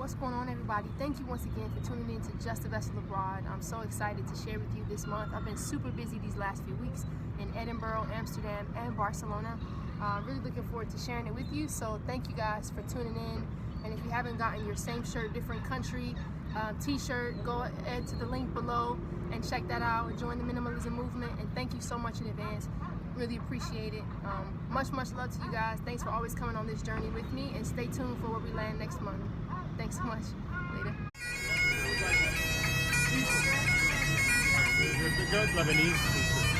What's going on, everybody? Thank you once again for tuning in to Just a Vessel Abroad. I'm so excited to share with you this month. I've been super busy these last few weeks in Edinburgh, Amsterdam, and Barcelona. Really looking forward to sharing it with you. So thank you guys for tuning in. And if you haven't gotten your same shirt, different country t-shirt, go ahead to the link below and check that out and join the minimalism movement. And thank you so much in advance. Really appreciate it. Much love to you guys. Thanks for always coming on this journey with me, and stay tuned for where we land next month. Thanks so much. Later. The good Lebanese teacher.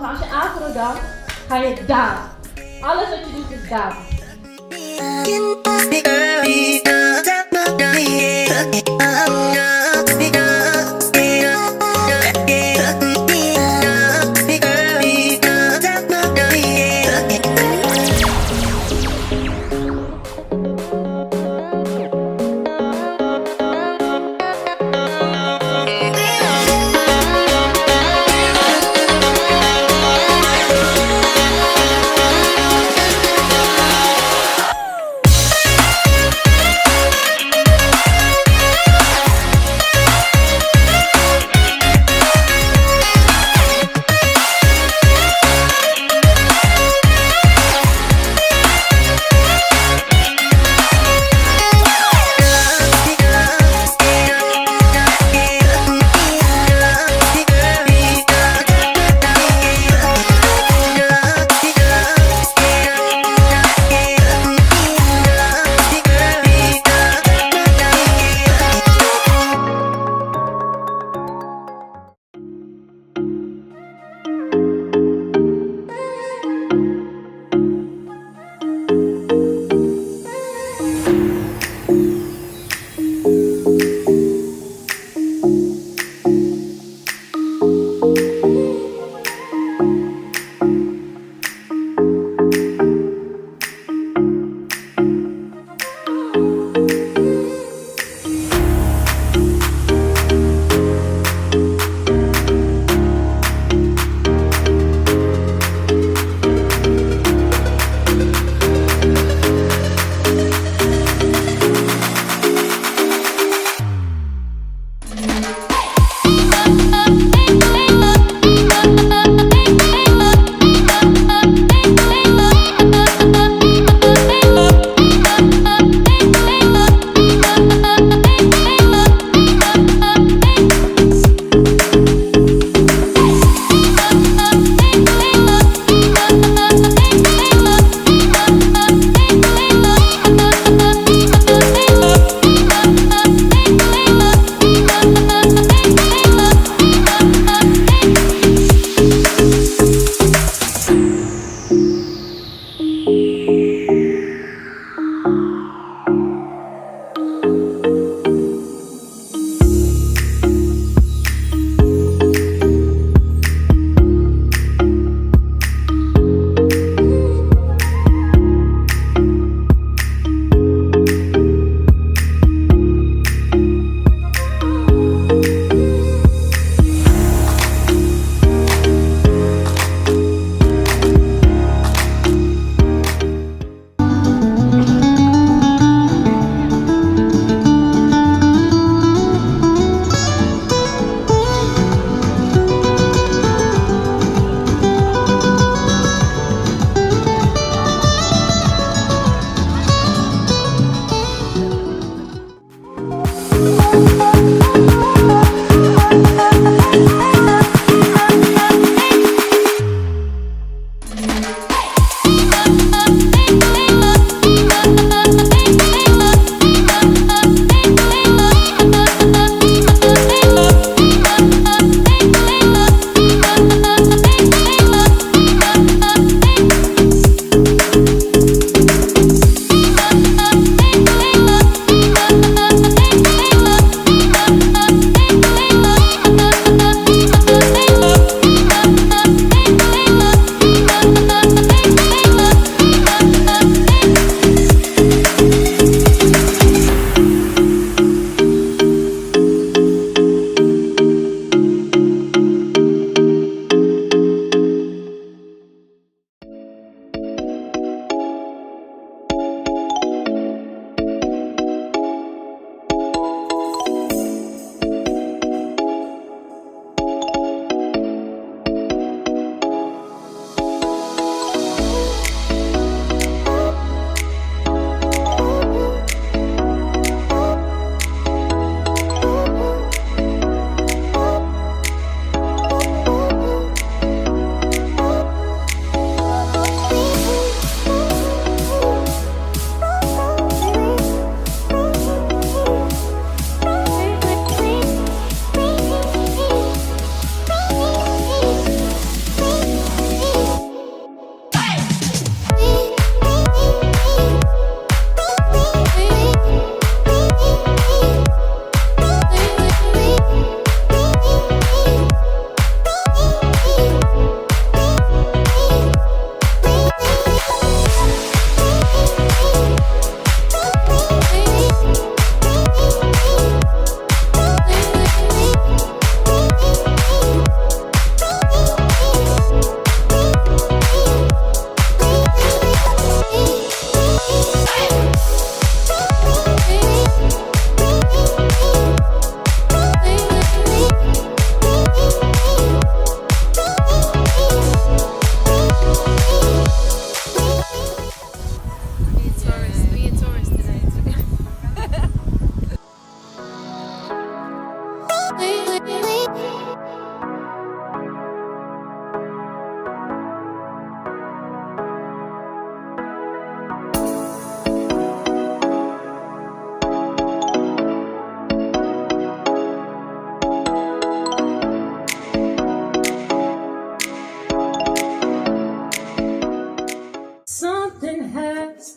Als je afro danst, ga je dansen. Alles wat je doet is dansen.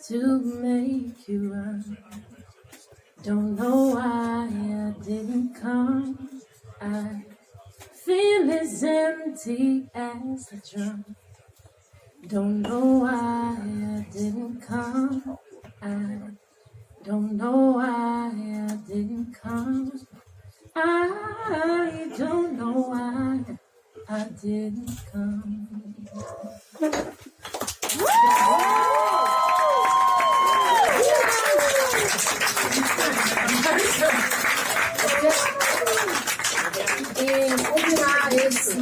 to make you run. Don't know why I didn't come. I feel as empty as a drum. Don't know why I didn't come. I don't know why I didn't come. I don't know why I didn't come. Una es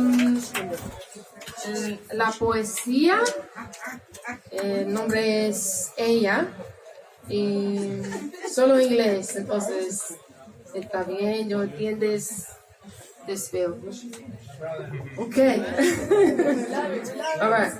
la poesía, el nombre es Ella, y solo inglés, entonces está bien, yo entiendes this film. Okay. All right.